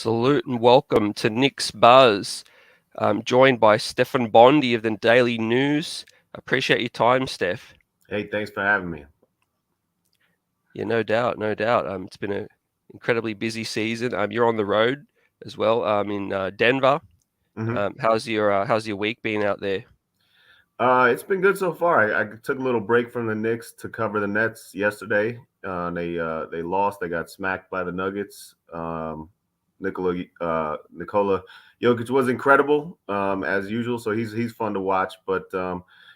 Salute and welcome to Knicks Buzz. I'm joined by STEFAN Bondy of the Daily News. Appreciate your time, Steph. Hey, thanks for having me. Yeah, no doubt, no doubt. It's been an incredibly busy season. You're on the road as well. In Denver. hmm How's your week been out there? It's been good so far. I took a little break from the Knicks to cover the Nets yesterday. They lost. They got smacked by the Nuggets. Nikola Jokic was incredible as usual. So he's fun to watch. But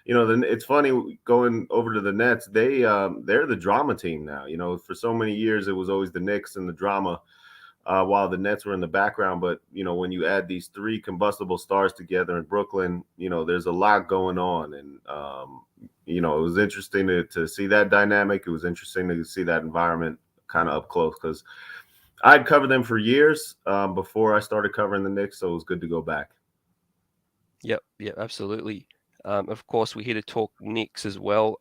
it's funny going over to the Nets. They're the drama team now. For so many years it was always the Knicks and the drama. While the Nets were in the background. But when you add these three combustible stars together in Brooklyn, there's a lot going on, and it was interesting to see that dynamic. It was interesting to see that environment kind of up close because I'd covered them for years before I started covering the Knicks, so it was good to go back. Yep, absolutely. Of course, we're here to talk Knicks as well.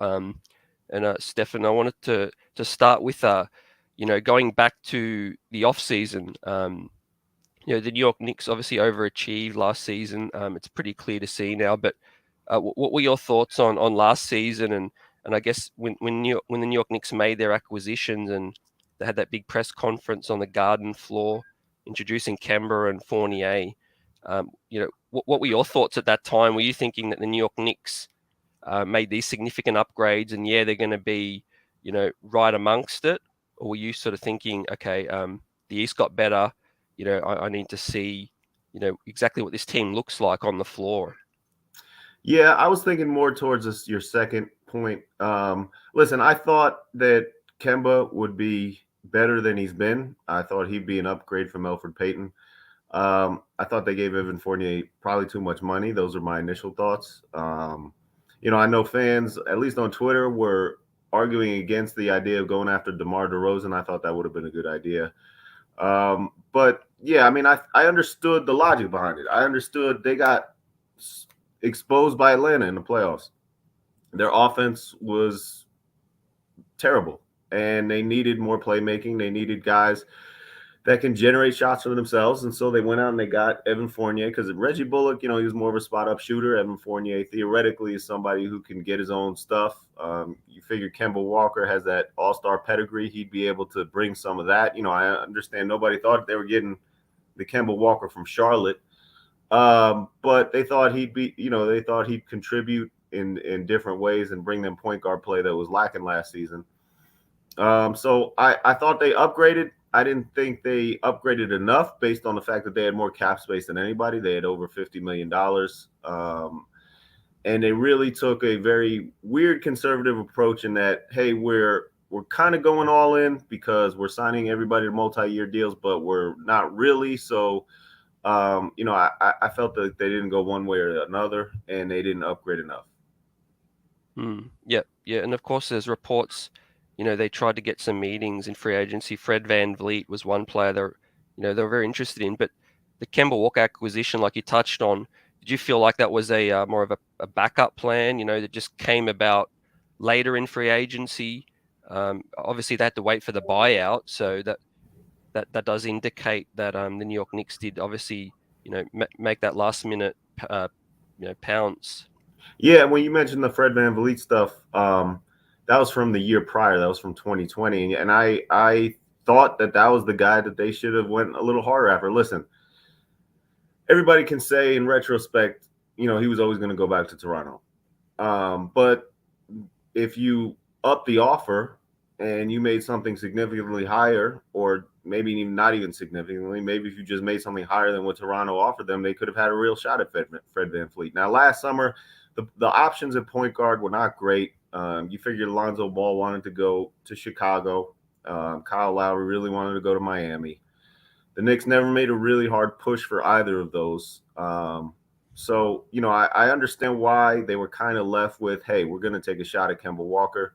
Stefan, I wanted to start with going back to the off season. The New York Knicks obviously overachieved last season. It's pretty clear to see now. But what were your thoughts on last season? And I guess when the New York Knicks made their acquisitions and they had that big press conference on the Garden floor introducing Kemba and Fournier. What were your thoughts at that time? Were you thinking that the New York Knicks made these significant upgrades and they're going to be, right amongst it? Or were you sort of thinking, okay, the East got better, I need to see, exactly what this team looks like on the floor? Yeah, I was thinking more towards your second point. Listen, I thought that Kemba would be better than he's been. I thought he'd be an upgrade from Elfrid Payton. I thought they gave Evan Fournier probably too much money. Those are my initial thoughts. I know fans, at least on Twitter, were arguing against the idea of going after DeMar DeRozan. I thought that would have been a good idea. But yeah, I mean, I understood the logic behind it. I understood they got exposed by Atlanta in the playoffs. Their offense was terrible, and they needed more playmaking. They needed guys that can generate shots for themselves. And so they went out and they got Evan Fournier because Reggie Bullock, he was more of a spot up shooter. Evan Fournier theoretically is somebody who can get his own stuff. You figure Kemba Walker has that all-star pedigree. He'd be able to bring some of that. I understand nobody thought they were getting the Kemba Walker from Charlotte. But they thought he'd contribute in different ways and bring them point guard play that was lacking last season. So I thought they upgraded. I didn't think they upgraded enough based on the fact that they had more cap space than anybody. They had over $50 million. And they really took a very weird conservative approach in that, hey, we're kind of going all in because we're signing everybody to multi-year deals, but we're not really. So, I felt that they didn't go one way or another, and they didn't upgrade enough. Yeah. And of course, there's reports, they tried to get some meetings in free agency. Fred VanVleet was one player they were very interested in. But the Kemba Walker acquisition, like you touched on, did you feel like that was a more of a backup plan, that just came about later in free agency? Obviously, they had to wait for the buyout, so that does indicate that the New York Knicks did obviously, make that last minute, pounce. Yeah, when you mentioned the Fred VanVleet stuff, that was from the year prior. That was from 2020, and I thought that was the guy that they should have went a little harder after. Listen, everybody can say in retrospect, he was always going to go back to Toronto. But if you up the offer and you made something significantly higher, or maybe even not even significantly, maybe if you just made something higher than what Toronto offered them, they could have had a real shot at Fred VanVleet. Now, last summer, the options at point guard were not great. You figured Lonzo Ball wanted to go to Chicago. Kyle Lowry really wanted to go to Miami. The Knicks never made a really hard push for either of those. So, I understand why they were kind of left with, hey, we're going to take a shot at Kemba Walker.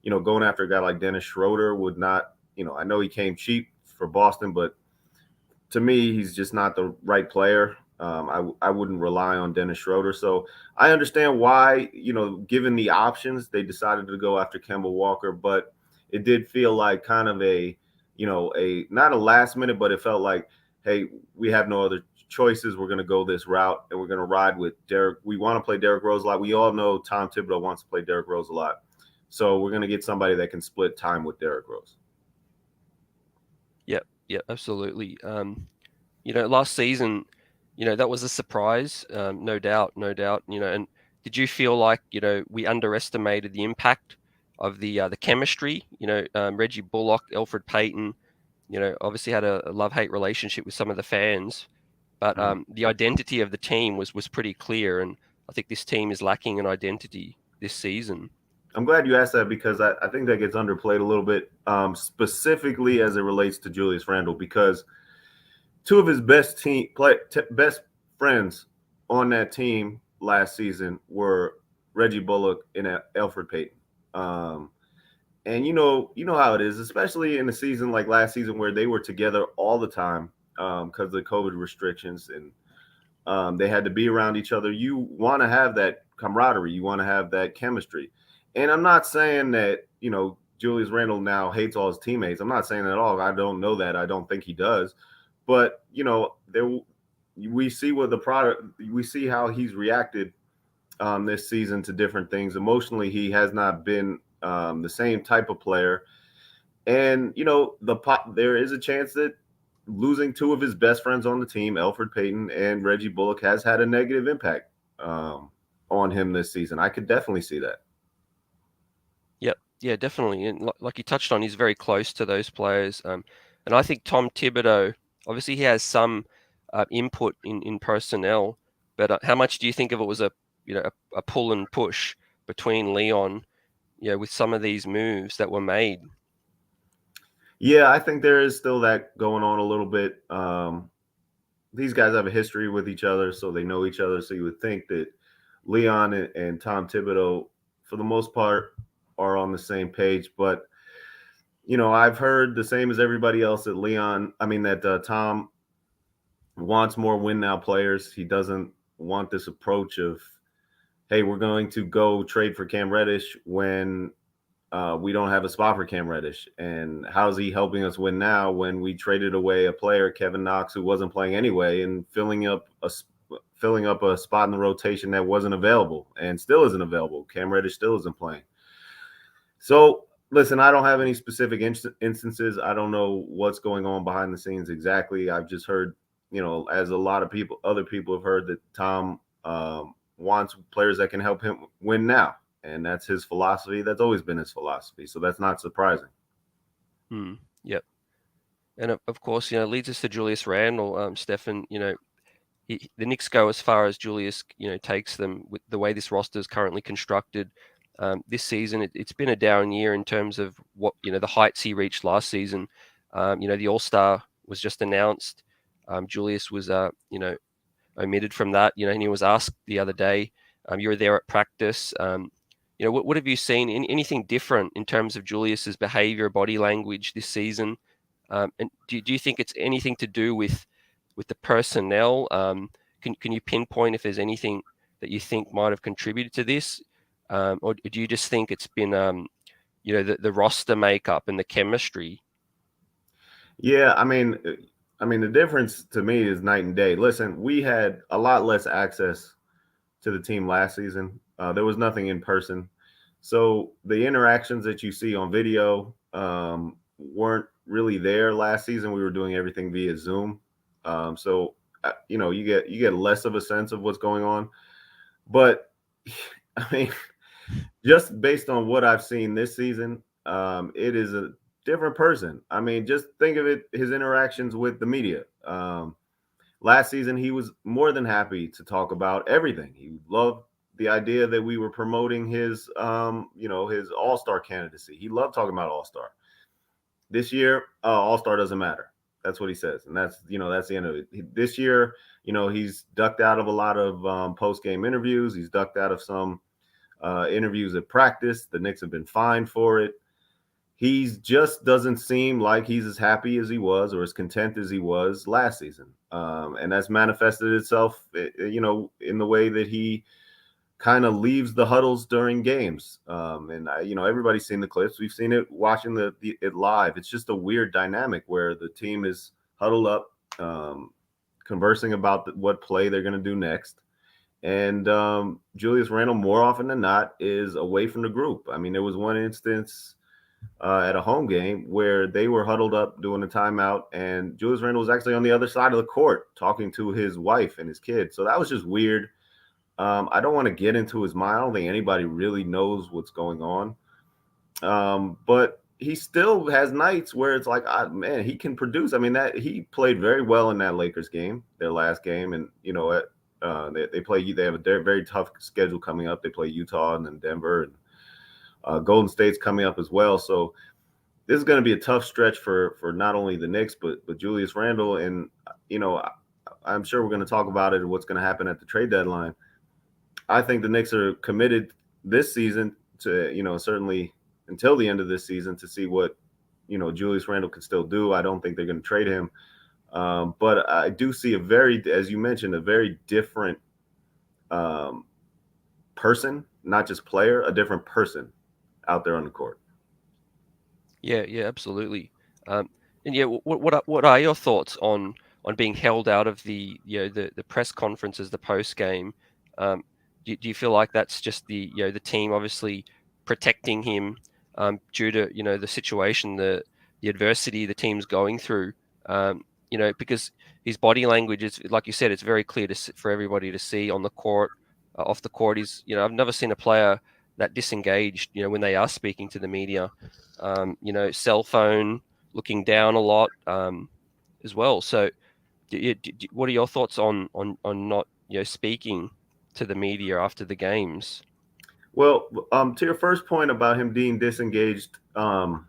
Going after a guy like Dennis Schroeder would not, I know he came cheap for Boston, but to me, he's just not the right player. I wouldn't rely on Dennis Schroeder. So I understand why, given the options, they decided to go after Kemba Walker, but it did feel like kind of a not a last minute, but it felt like, hey, we have no other choices. We're going to go this route, and we're going to ride with Derrick. We want to play Derrick Rose a lot. We all know Tom Thibodeau wants to play Derrick Rose a lot. So we're going to get somebody that can split time with Derrick Rose. Yep, yep, absolutely. Last season, that was a surprise, no doubt, no doubt. And did you feel like we underestimated the impact of the chemistry? Reggie Bullock, Elfrid Payton, obviously had a love-hate relationship with some of the fans, but Mhm. the identity of the team was pretty clear, and I think this team is lacking an identity this season. I'm glad you asked that because I think that gets underplayed a little bit, specifically as it relates to Julius Randle, because two of his best friends on that team last season were Reggie Bullock and Elfrid Payton. Um, and you know how it is, especially in a season like last season where they were together all the time because of the COVID restrictions, and they had to be around each other. You want to have that camaraderie. You want to have that chemistry. And I'm not saying that, Julius Randle now hates all his teammates. I'm not saying that at all. I don't know that. I don't think he does. But, we see what the product, we see how he's reacted this season to different things. Emotionally, he has not been the same type of player. And, there is a chance that losing two of his best friends on the team, Elfrid Payton and Reggie Bullock, has had a negative impact on him this season. I could definitely see that. Yep, yeah, definitely. And like you touched on, he's very close to those players. And I think Tom Thibodeau, obviously, he has some input in personnel, but how much do you think of it was a pull and push between Leon, with some of these moves that were made? Yeah, I think there is still that going on a little bit. These guys have a history with each other, so they know each other. So you would think that Leon and Tom Thibodeau, for the most part, are on the same page. But I've heard the same as everybody else that Tom wants more win now players. He doesn't want this approach of, hey, we're going to go trade for Cam Reddish when we don't have a spot for Cam Reddish. And how's he helping us win now when we traded away a player, Kevin Knox, who wasn't playing anyway, and filling up a spot in the rotation that wasn't available and still isn't available. Cam Reddish still isn't playing. So listen, I don't have any specific instances. I don't know what's going on behind the scenes exactly. I've just heard, as a lot of other people have heard, that Tom wants players that can help him win now. And that's his philosophy. That's always been his philosophy. So that's not surprising. Yep. And of course, leads us to Julius Randle, Stefan. The Knicks go as far as Julius, takes them with the way this roster is currently constructed. This season, it's been a down year in terms of what the heights he reached last season. The All Star was just announced. Julius was, omitted from that. And he was asked the other day, you were there at practice. What have you seen? Anything different in terms of Julius's behavior, body language this season? And do you think it's anything to do with the personnel? Can you pinpoint if there's anything that you think might have contributed to this, or do you just think it's been the roster makeup and the chemistry? Yeah, the difference to me is night and day. Listen, we had a lot less access to the team last season. There was nothing in person, so the interactions that you see on video weren't really there last season. We were doing everything via Zoom, so you get less of a sense of what's going on. But I mean, just based on what I've seen this season, it is a different person. I mean, just think of it, his interactions with the media. Last season, he was more than happy to talk about everything. He loved the idea that we were promoting his All-Star candidacy. He loved talking about All-Star. This year, All-Star doesn't matter. That's what he says, and that's the end of it. This year, he's ducked out of a lot of post-game interviews. He's ducked out of some interviews at practice. The Knicks have been fined for it. He just doesn't seem like he's as happy as he was or as content as he was last season. And that's manifested itself, in the way that he kind of leaves the huddles during games. Everybody's seen the clips. We've seen it watching it live. It's just a weird dynamic where the team is huddled up um, conversing about what play they're going to do next. And Julius Randle, more often than not, is away from the group. I mean, there was one instance at a home game where they were huddled up doing a timeout, and Julius Randle was actually on the other side of the court talking to his wife and his kid. So that was just weird. I don't want to get into his mind. I don't think anybody really knows what's going on. But he still has nights where it's like, man, he can produce. I mean, that he played very well in that Lakers game, their last game, and they play. They have a very tough schedule coming up. They play Utah and then Denver, and Golden State's coming up as well. So this is going to be a tough stretch for not only the Knicks but Julius Randle. And you know, I'm sure we're going to talk about it and what's going to happen at the trade deadline. I think the Knicks are committed this season to, certainly until the end of this season to see what, Julius Randle can still do. I don't think they're going to trade him. But I do see as you mentioned, a very different um, person, not just player, a different person out there on the court. Yeah, yeah, absolutely. Um, and yeah, what are your thoughts on being held out of the press conferences, the post game? Um, do you feel like that's just the team obviously protecting him due to the situation, the adversity the team's going through? Because his body language is, like you said, it's very clear for everybody to see on the court, off the court. I've never seen a player that disengaged. When they are speaking to the media, cell phone, looking down a lot as well. So, what are your thoughts on not speaking to the media after the games? Well, to your first point about him being disengaged in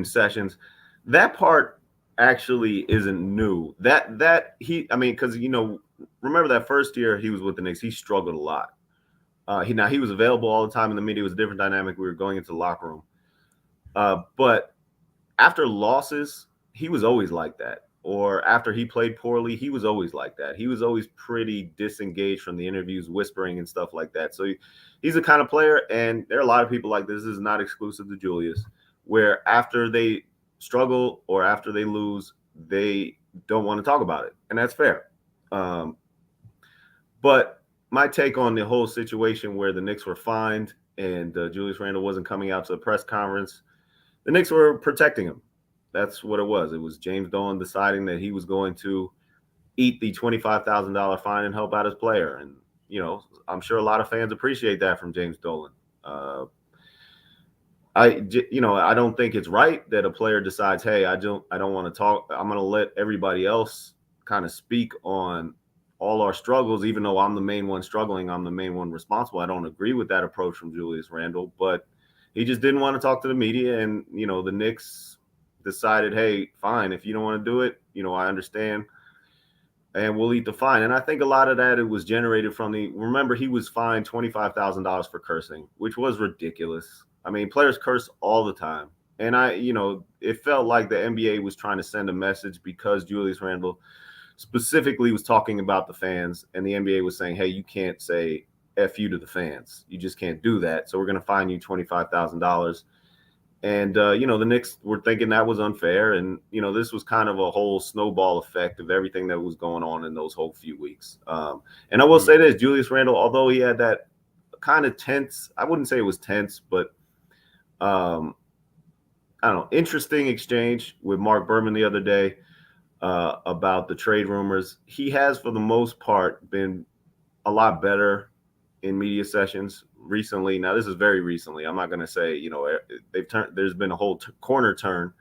sessions, that part actually isn't new. I mean, because remember that first year he was with the Knicks, he struggled a lot. He was available all the time in the media. It was a different dynamic. We were going into the locker room, but after losses, he was always like that. Or after he played poorly, he was always like that. He was always pretty disengaged from the interviews, whispering and stuff like that. So he's the kind of player, and there are a lot of people like this. This is not exclusive to Julius, where after they struggle or after they lose, they don't want to talk about it, and that's fair. Um, but my take on the whole situation where the Knicks were fined and Julius Randle wasn't coming out to the press conference, the Knicks were protecting him. That's what it was. It was James Dolan deciding that he was going to eat the $25,000 fine and help out his player. And, I'm sure a lot of fans appreciate that from James Dolan. Uh, I don't think it's right that a player decides, hey, I don't want to talk. I'm going to let everybody else kind of speak on all our struggles, even though I'm the main one struggling. I'm the main one responsible. I don't agree with that approach from Julius Randle, but he just didn't want to talk to the media. And, the Knicks decided, hey, fine, if you don't want to do it, I understand, and we'll eat the fine. And I think a lot of that, it was generated from remember, he was fined $25,000 for cursing, which was ridiculous. I mean, players curse all the time. And it felt like the NBA was trying to send a message because Julius Randle specifically was talking about the fans, and the NBA was saying, hey, you can't say F you to the fans. You just can't do that. So we're going to fine you $25,000. And, the Knicks were thinking that was unfair. And, this was kind of a whole snowball effect of everything that was going on in those whole few weeks. And I will say this, Julius Randle, although he had that kind of tense, I wouldn't say it was tense, but I don't know, interesting exchange with Mark Berman the other day about the trade rumors. He has, for the most part, been a lot better in media sessions recently. Now, this is very recently. I'm not going to say, they've turned, there's been a whole corner turn,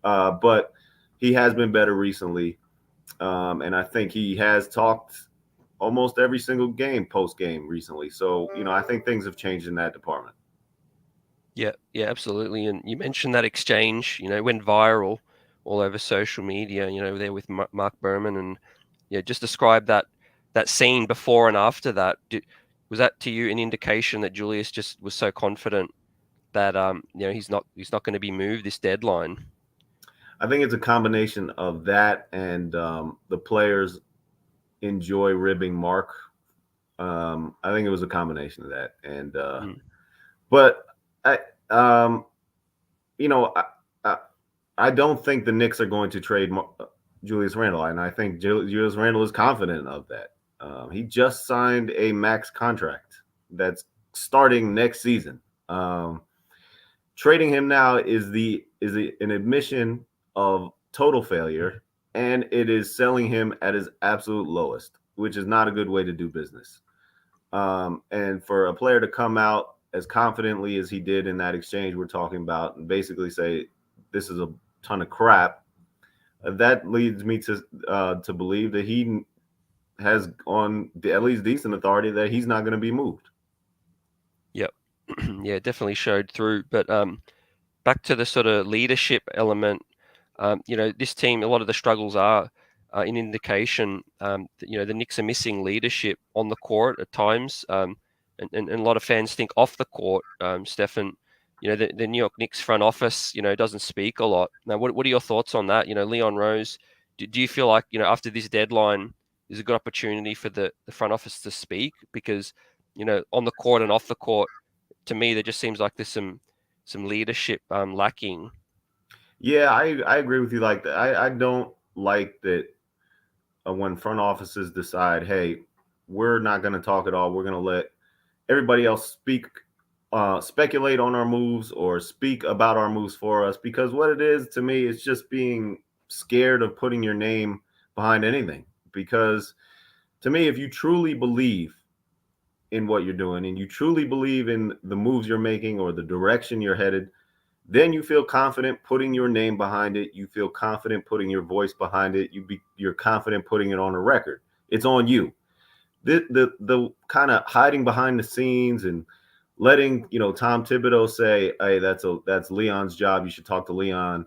but he has been better recently. And I think he has talked almost every single game post game recently. So, I think things have changed in that department. Yeah, yeah, absolutely. And you mentioned that exchange, went viral all over social media, there with Mark Berman, and yeah, just describe that scene before and after that. Was that to you an indication that Julius just was so confident that he's not going to be moved this deadline? I think it's a combination of that and the players enjoy ribbing Mark. I think it was a combination of that. And Mm. but I you know I, I I don't think the Knicks are going to trade Julius Randle, and I think Julius Randle is confident of that. He just signed a max contract that's starting next season. Um, Trading him now an admission of total failure, and it is selling him at his absolute lowest, which is not a good way to do business. And for a player to come out as confidently as he did in that exchange we're talking about, and basically say this is a ton of crap, that leads me to believe that he has on at least decent authority that he's not going to be moved. Yep. Yeah, definitely showed through. But back to the sort of leadership element, this team, a lot of the struggles are an indication that, the Knicks are missing leadership on the court at times. And a lot of fans think off the court, Stefan, the New York Knicks front office, doesn't speak a lot. Now, what are your thoughts on that? Leon Rose, do you feel like, after this deadline, is a good opportunity for the front office to speak? Because, on the court and off the court, to me, there just seems like there's some leadership lacking. Yeah, I agree with you like that. I don't like that when front offices decide, hey, we're not going to talk at all. We're going to let everybody else speculate on our moves or speak about our moves for us. Because what it is to me is just being scared of putting your name behind anything. Because to me, if you truly believe in what you're doing and you truly believe in the moves you're making or the direction you're headed, then you feel confident putting your name behind it. You feel confident putting your voice behind it. You're confident putting it on a record. It's on you. The kind of hiding behind the scenes and letting Tom Thibodeau say, "Hey, that's Leon's job. You should talk to Leon,"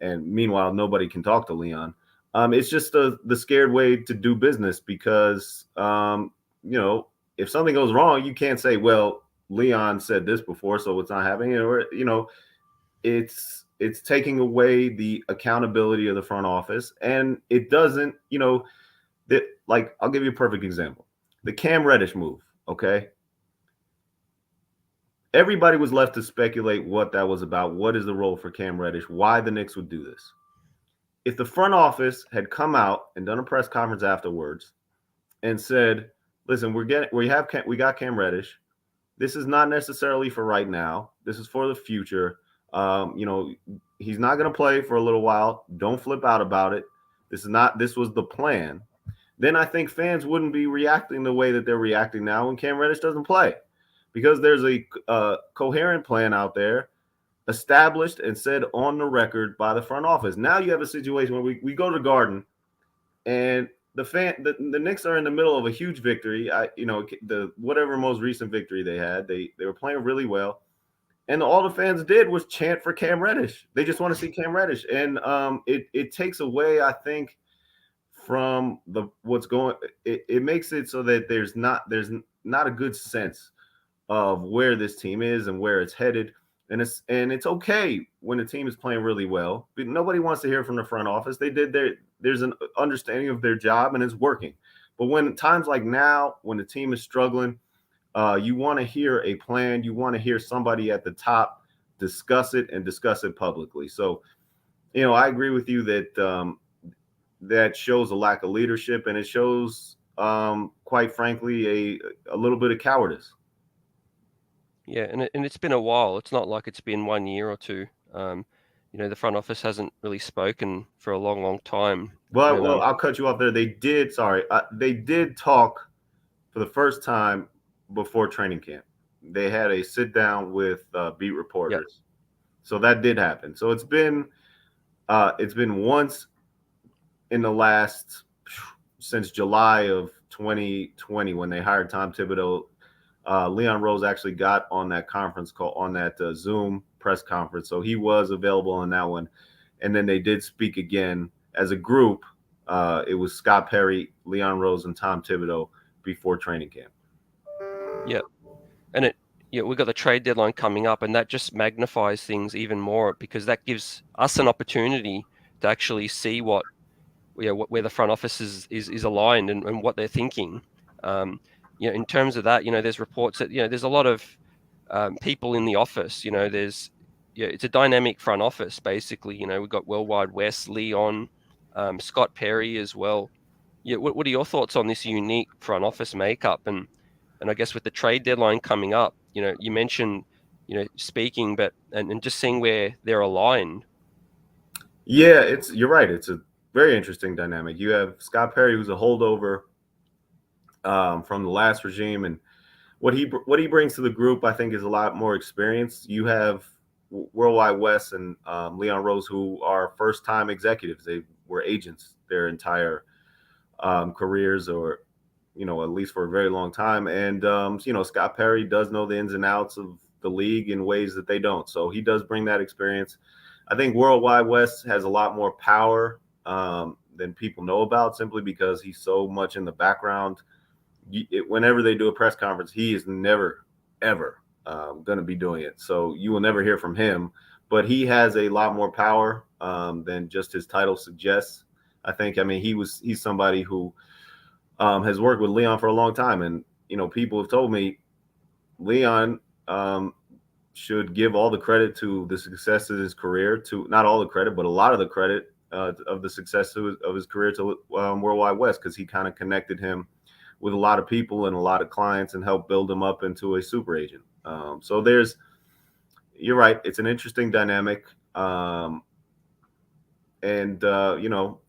and meanwhile nobody can talk to Leon. It's just the scared way to do business because if something goes wrong, you can't say, "Well, Leon said this before, so it's not happening," or it's taking away the accountability of the front office, and it doesn't that, like, I'll give you a perfect example. The Cam Reddish move, okay? Everybody was left to speculate what that was about. What is the role for Cam Reddish? Why the Knicks would do this? If the front office had come out and done a press conference afterwards and said, "Listen, we got Cam Reddish. This is not necessarily for right now. This is for the future. He's not going to play for a little while. Don't flip out about it. This was the plan." Then I think fans wouldn't be reacting the way that they're reacting now when Cam Reddish doesn't play, because there's a coherent plan out there, established and said on the record by the front office. Now you have a situation where we go to the Garden, and the Knicks are in the middle of a huge victory. The whatever most recent victory they had, they were playing really well, and all the fans did was chant for Cam Reddish. They just want to see Cam Reddish, and it takes away, I think, from what's going. It makes it so that there's not a good sense of where this team is and where it's headed. And it's okay when the team is playing really well, but nobody wants to hear from the front office. There's an understanding of their job and it's working. But when times like now, when the team is struggling, you want to hear a plan. You want to hear somebody at the top discuss it and discuss it publicly. So, I agree with you that that shows a lack of leadership, and it shows, quite frankly, a little bit of cowardice. Yeah, and it's been a while. It's not like it's been 1 year or two. The front office hasn't really spoken for a long, long time. Well, I'll cut you off there. They did talk for the first time before training camp. They had a sit down with beat reporters, Yep. so that did happen. So it's been once in the last since July of 2020 when they hired Tom Thibodeau. Leon Rose actually got on that conference call, on that Zoom press conference, so he was available on that one. And then they did speak again as a group. It was Scott Perry, Leon Rose, and Tom Thibodeau before training camp. Yeah, and we've got the trade deadline coming up, and that just magnifies things even more because that gives us an opportunity to actually see where the front office is aligned and what they're thinking. In terms of that, there's reports that there's a lot of people in the office. It's a dynamic front office basically. We've got Worldwide West, Leon, Scott Perry as well. Yeah, what are your thoughts on this unique front office makeup? And I guess with the trade deadline coming up, you mentioned, speaking, but and just seeing where they're aligned. Yeah, you're right. It's a very interesting dynamic. You have Scott Perry, who's a holdover from the last regime, and what he brings to the group, I think, is a lot more experience. You have Worldwide West and Leon Rose, who are first time executives. They were agents their entire careers, or at least for a very long time. And Scott Perry does know the ins and outs of the league in ways that they don't. So he does bring that experience. I think Worldwide West has a lot more power than people know about, simply because he's so much in the background. Whenever they do a press conference, he is never, ever going to be doing it. So you will never hear from him. But he has a lot more power than just his title suggests. I think. I mean, he's somebody who has worked with Leon for a long time, and people have told me Leon should give all the credit to the success of his career, to not all the credit, but a lot of the credit of the success of his career to Worldwide West, because he kind of connected him with a lot of people and a lot of clients and helped build him up into a super agent. So you're right, it's an interesting dynamic. And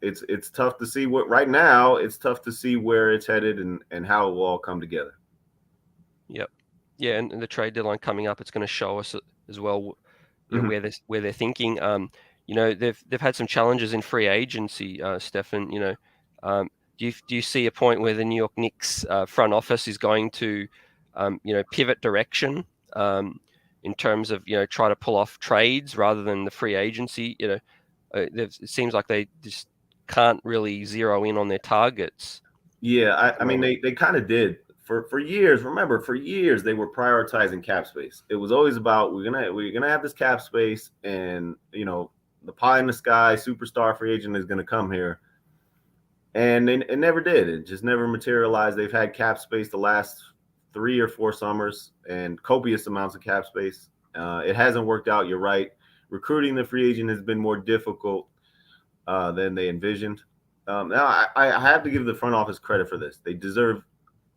it's tough to see what right now. It's tough to see where it's headed and how it will all come together. Yep. Yeah, and the trade deadline coming up, it's going to show us as well, Mm-hmm. where they're thinking. They've had some challenges in free agency, Stefan. Do you see a point where the New York Knicks front office is going to, pivot direction, in terms of try to pull off trades rather than the free agency? It seems like they just can't really zero in on their targets Yeah, at the I mean moment. they kind of did for years. Remember, for years they were prioritizing cap space. It was always about we're gonna have this cap space, and the pie in the sky superstar free agent is gonna come here, and it never did. It just never materialized. They've had cap space the last 3 or 4 summers and copious amounts of cap space. It hasn't worked out. You're right. Recruiting the free agent has been more difficult than they envisioned. Now, I have to give the front office credit for this. They deserve,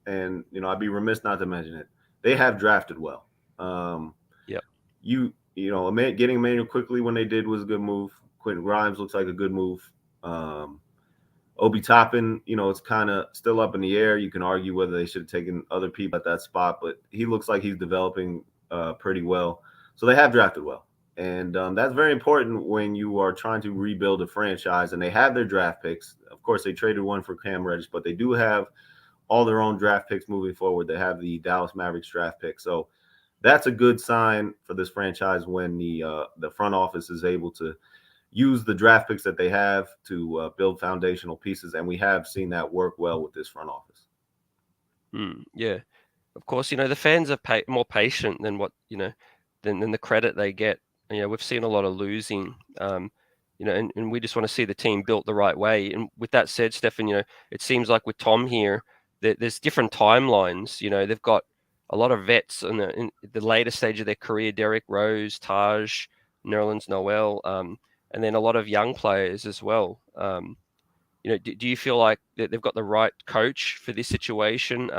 and I'd be remiss not to mention it. They have drafted well. Um, Yep. getting Emmanuel quickly when they did was a good move. Quentin Grimes looks like a good move. Obi Toppin, it's kind of still up in the air. You can argue whether they should have taken other people at that spot, but he looks like he's developing pretty well. So they have drafted well. And that's very important when you are trying to rebuild a franchise. And they have their draft picks. Of course, they traded one for Cam Reddish, but they do have all their own draft picks moving forward. They have the Dallas Mavericks draft pick. So that's a good sign for this franchise when the front office is able to use the draft picks that they have to build foundational pieces. And we have seen that work well with this front office. Yeah. Of course, the fans are more patient than than the credit they get. We've seen a lot of losing, and we just want to see the team built the right way. And with that said, Stefan, it seems like with Tom here, there's different timelines. They've got a lot of vets in the later stage of their career: Derrick Rose, Taj, Nerlens Noel, and then a lot of young players as well. Do you feel like that they've got the right coach for this situation?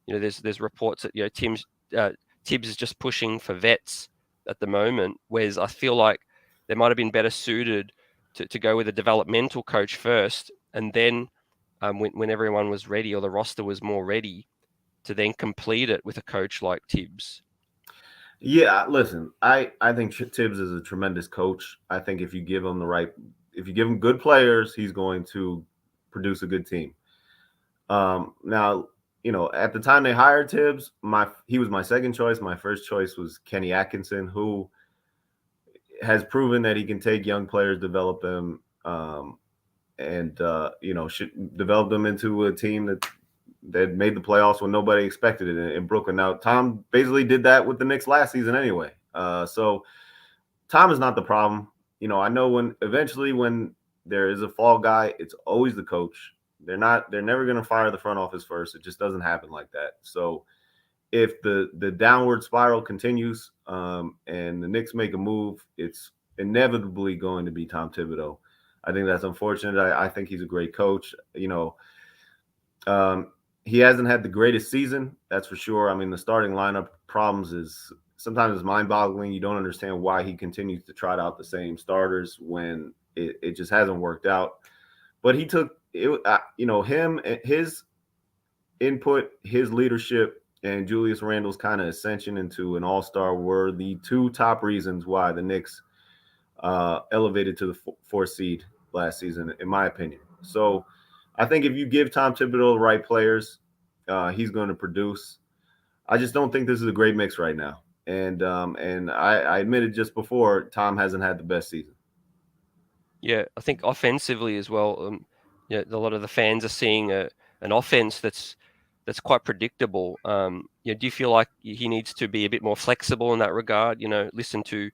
There's reports that Tibbs is just pushing for vets at the moment, whereas I feel like they might have been better suited to go with a developmental coach first, and then when everyone was ready or the roster was more ready, to then complete it with a coach like Tibbs. Yeah, listen, I think Tibbs is a tremendous coach. I think if you give him if you give him good players, he's going to produce a good team. Now, at the time they hired Tibbs, he was my second choice. My first choice was Kenny Atkinson, who has proven that he can take young players, develop them, and should develop them into a team that made the playoffs when nobody expected it in Brooklyn. Now, Tom basically did that with the Knicks last season anyway. So Tom is not the problem. I know when there is a fall guy, it's always the coach. They're never going to fire the front office first. It just doesn't happen like that. So if the downward spiral continues and the Knicks make a move, it's inevitably going to be Tom Thibodeau. I think that's unfortunate. I think he's a great coach. Um, he hasn't had the greatest season, that's for sure. I mean, the starting lineup problems is sometimes it's mind-boggling. You don't understand why he continues to trot out the same starters when it just hasn't worked out. But he took it, him, his input, his leadership, and Julius Randle's kind of ascension into an all-star were the two top reasons why the Knicks elevated to the fourth seed last season, in my opinion. So I think if you give Tom Thibodeau the right players, he's going to produce. I just don't think this is a great mix right now. And I admitted just before, Tom hasn't had the best season. Yeah, I think offensively as well. A lot of the fans are seeing an offense that's quite predictable. Do you feel like he needs to be a bit more flexible in that regard? Listen to,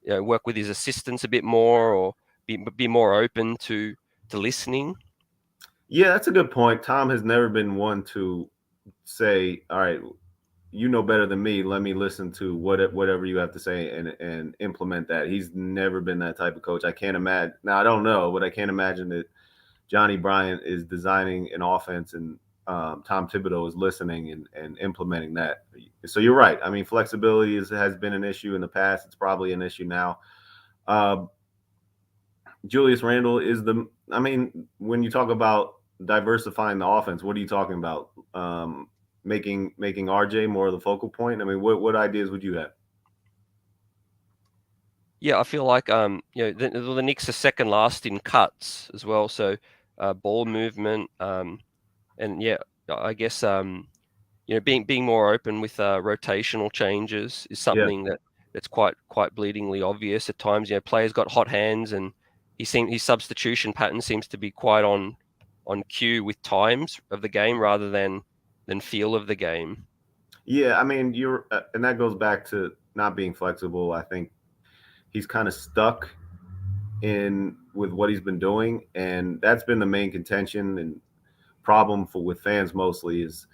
work with his assistants a bit more, or be more open to listening. Yeah, that's a good point. Tom has never been one to say, "All right, you know better than me. Let me listen to whatever you have to say and implement that." He's never been that type of coach. I can't imagine. Now I don't know, but I can't imagine that Johnny Bryant is designing an offense and Tom Thibodeau is listening and implementing that. So you're right. I mean, flexibility has been an issue in the past. It's probably an issue now. Uh, Julius Randle is the. I mean, when you talk about diversifying the offense, what are you talking about? Making RJ more of the focal point. I mean, what ideas would you have? Yeah, I feel like the Knicks are second last in cuts as well. So ball movement, and yeah, I guess being more open with rotational changes is Yeah, something that's quite bleedingly obvious at times. Players got hot hands, and his substitution pattern seems to be quite on cue with times of the game rather than feel of the game. yeah. I mean, and that goes back to not being flexible. I think he's kind of stuck in with what he's been doing, and that's been the main contention and problem for with fans mostly is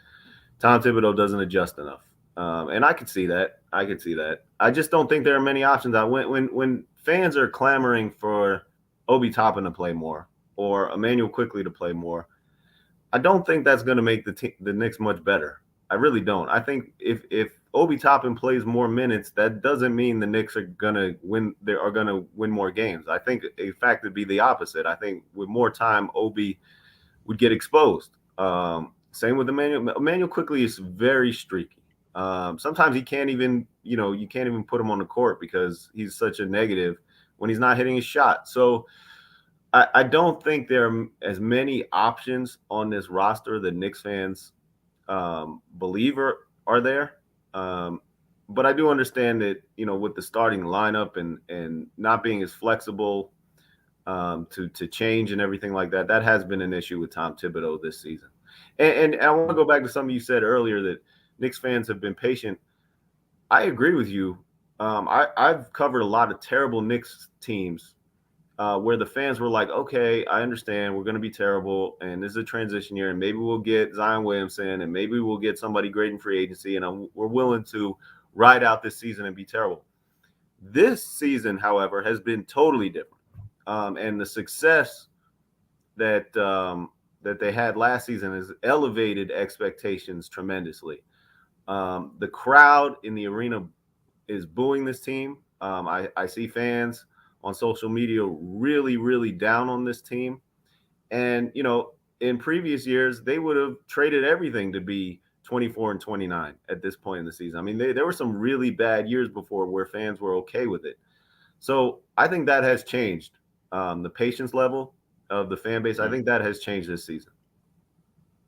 Tom Thibodeau doesn't adjust enough. And I could see that. I could see that. I just don't think there are many options. When fans are clamoring for Obi Toppin to play more or Emmanuel Quickly to play more, I don't think that's going to make the Knicks much better. I really don't. I think if Obi Toppin plays more minutes, that doesn't mean the Knicks are going to win. They are going to win more games. I think, in fact, it'd be the opposite. I think with more time, Obi would get exposed. Same with Emmanuel. Emmanuel Quickly is very streaky. Sometimes he can't even, you can't even put him on the court because he's such a negative when he's not hitting his shot. So I don't think there are as many options on this roster that Knicks fans believe are there. But I do understand that, with the starting lineup and not being as flexible to change and everything like that, that has been an issue with Tom Thibodeau this season. And I want to go back to something you said earlier that Knicks fans have been patient. I agree with you. I've covered a lot of terrible Knicks teams where the fans were like, okay, I understand we're going to be terrible and this is a transition year and maybe we'll get Zion Williamson and maybe we'll get somebody great in free agency and we're willing to ride out this season and be terrible. This season, however, has been totally different. And the success that they had last season has elevated expectations tremendously. The crowd in the arena is booing this team. I see fans on social media really, really down on this team. And, in previous years, they would have traded everything to be 24-29 at this point in the season. I mean, there were some really bad years before where fans were okay with it. So I think that has changed. The patience level of the fan base, I think that has changed this season.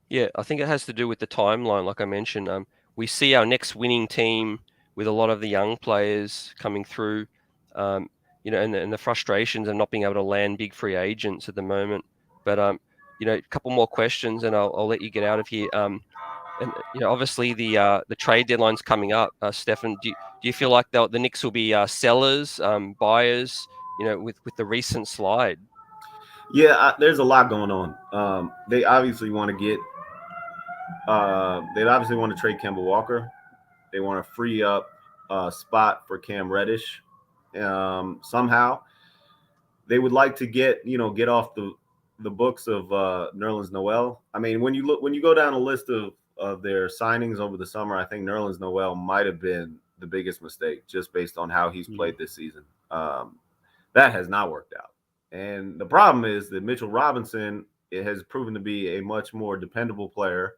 Yeah, I think it has to do with the timeline, like I mentioned. We see our next winning team with a lot of the young players coming through, and the frustrations of not being able to land big free agents at the moment. But a couple more questions, and I'll let you get out of here. And obviously the trade deadline's coming up. Stefan, do you feel like the Knicks will be sellers, buyers? With the recent slide. Yeah, there's a lot going on. They obviously want to get. They obviously want to trade Kemba Walker. They want to free up a spot for Cam Reddish somehow. they would like to get off the books of Nerlens Noel. I mean, when you go down a list of their signings over the summer, I think Nerlens Noel might have been the biggest mistake just based on how he's Mm. played this season. That has not worked out. And the problem is that Mitchell Robinson, it has proven to be a much more dependable player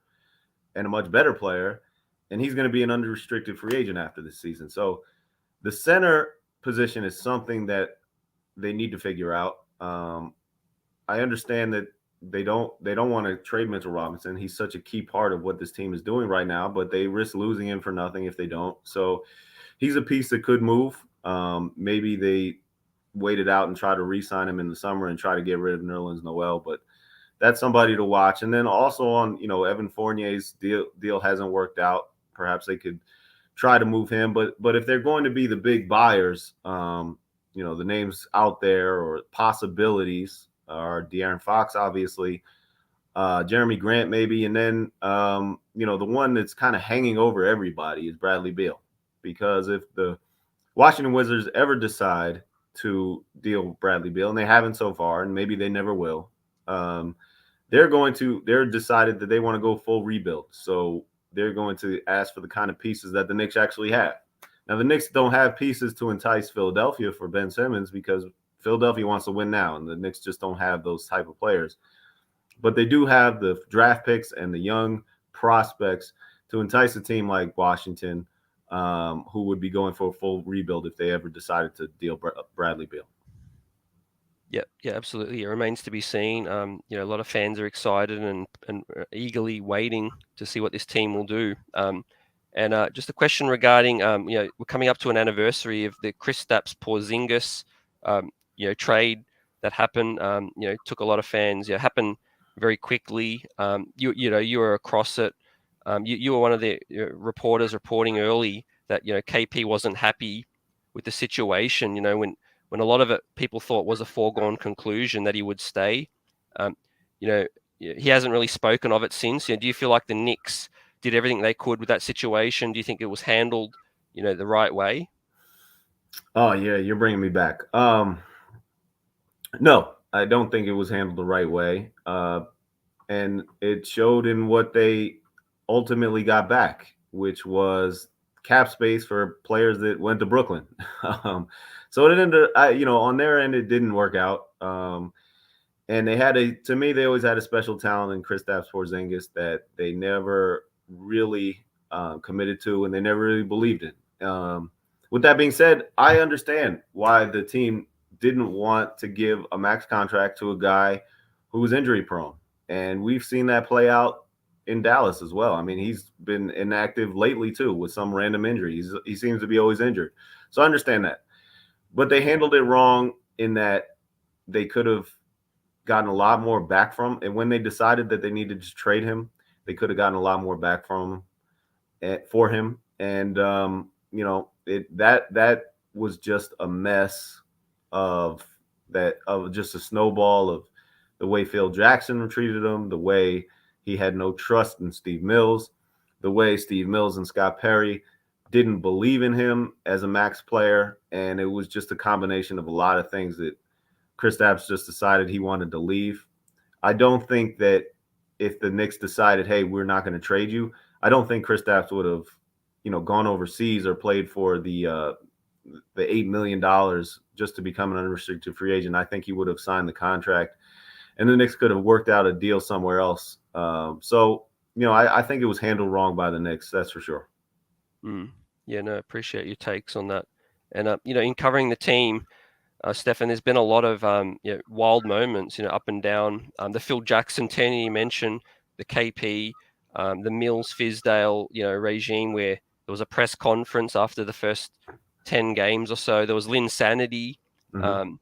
and a much better player, and he's going to be an unrestricted free agent after this season. So the center position is something that they need to figure out. I understand that they don't want to trade Mitchell Robinson. He's such a key part of what this team is doing right now, but they risk losing him for nothing if they don't. So he's a piece that could move. Maybe they wait it out and try to re-sign him in the summer and try to get rid of Nerlens Noel, but that's somebody to watch. And then also on, Evan Fournier's deal hasn't worked out. Perhaps they could try to move him, but if they're going to be the big buyers, the names out there or possibilities are De'Aaron Fox, obviously, Jeremy Grant maybe, and then the one that's kind of hanging over everybody is Bradley Beal, because if the Washington Wizards ever decide to deal Bradley Beal, and they haven't so far, and maybe they never will, they're decided that they want to go full rebuild. So they're going to ask for the kind of pieces that the Knicks actually have. Now, the Knicks don't have pieces to entice Philadelphia for Ben Simmons because Philadelphia wants to win now, and the Knicks just don't have those type of players. But they do have the draft picks and the young prospects to entice a team like Washington, who would be going for a full rebuild if they ever decided to deal Bradley Beal. Yeah, absolutely. It remains to be seen. A lot of fans are excited and eagerly waiting to see what this team will do. And just a question regarding, we're coming up to an anniversary of the Kristaps Porzingis, trade that happened. Took a lot of fans. Happened very quickly. You were across it. You were one of the reporters reporting early that KP wasn't happy with the situation. When a lot of it people thought was a foregone conclusion that he would stay. He hasn't really spoken of it since. Do you feel like the Knicks did everything they could with that situation? Do you think it was handled, the right way? Oh yeah, you're bringing me back. No, I don't think it was handled the right way, and it showed in what they ultimately got back, which was cap space for players that went to Brooklyn. So it ended, on their end, it didn't work out. And to me, they always had a special talent in Kristaps Porzingis that they never really committed to, and they never really believed in. With that being said, I understand why the team didn't want to give a max contract to a guy who was injury prone. And we've seen that play out in Dallas as well. I mean, he's been inactive lately too with some random injury. He seems to be always injured. So I understand that. But they handled it wrong in that they could have gotten a lot more back from. And when they decided that they needed to trade him, they could have gotten a lot more back from for him. And that was just a mess of just a snowball of the way Phil Jackson treated him, the way he had no trust in Steve Mills, the way Steve Mills and Scott Perry didn't believe in him as a max player. And it was just a combination of a lot of things that Kristaps just decided he wanted to leave. I don't think that if the Knicks decided, hey, we're not going to trade you, I don't think Kristaps would have, gone overseas or played for the $8 million just to become an unrestricted free agent. I think he would have signed the contract, and the Knicks could have worked out a deal somewhere else. I think it was handled wrong by the Knicks. That's for sure. Yeah, no, appreciate your takes on that. And in covering the team, Stefan, there's been a lot of wild moments, up and down. The Phil Jackson tenure you mentioned, the KP, the Mills Fizdale, regime where there was a press conference after the first 10 games or so. There was Linsanity. Mm-hmm.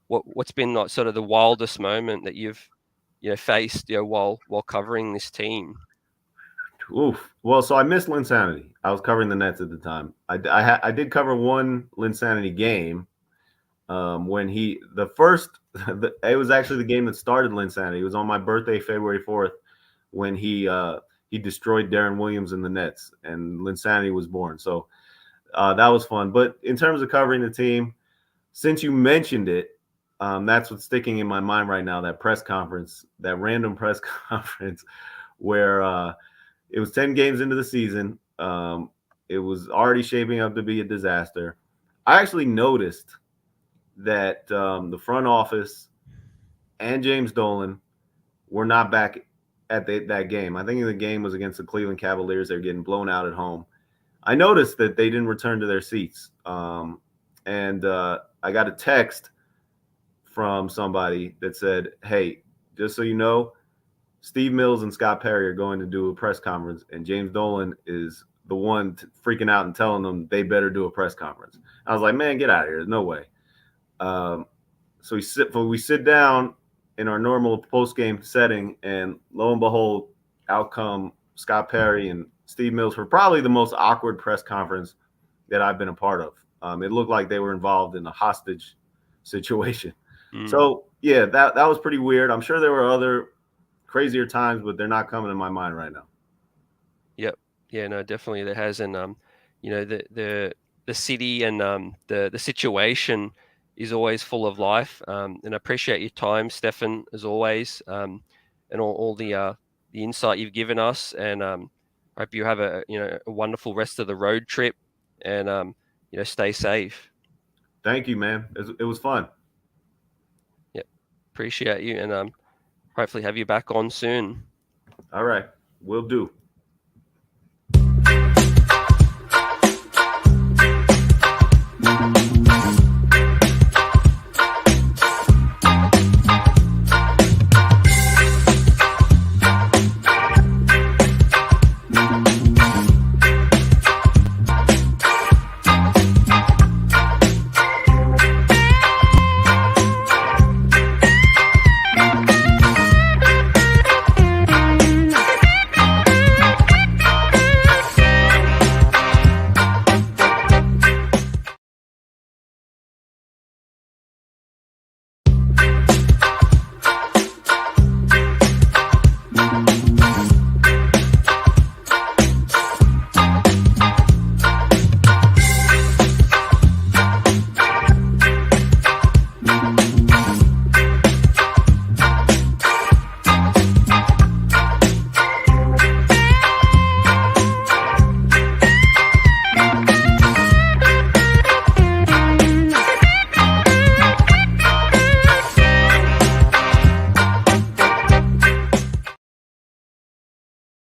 What's been like sort of the wildest moment that you've faced while covering this team? Oof. Well, so I missed Linsanity. I was covering the Nets at the time. I did cover one Linsanity game when it was actually the game that started Linsanity. It was on my birthday, February 4th, when he destroyed Darren Williams in the Nets, and Linsanity was born. So that was fun. But in terms of covering the team, since you mentioned it, That's what's sticking in my mind right now. That press conference, that random press conference, where it was 10 games into the season. It was already shaping up to be a disaster. I actually noticed that the front office and James Dolan were not back at that game. I think the game was against the Cleveland Cavaliers. They're getting blown out at home. I noticed that they didn't return to their seats. And I got a text from somebody that said, "Hey, just so you know, Steve Mills and Scott Perry are going to do a press conference, and James Dolan is the one freaking out and telling them they better do a press conference." I was like, "Man, get out of here! There's no way." Um, so we sit down in our normal post game setting, and lo and behold, out come Scott Perry and Steve Mills for probably the most awkward press conference that I've been a part of. It looked like they were involved in a hostage situation. Mm. So yeah, that was pretty weird. I'm sure there were other crazier times, but they're not coming to my mind right now. Yep. Yeah, no, definitely there has. And you know, the city and the situation is always full of life. And I appreciate your time, Stefan, as always, and all the insight you've given us. And hope you have a wonderful rest of the road trip. And stay safe. Thank you, man. It was fun. Yep. Appreciate you, and hopefully have you back on soon. All right, will do.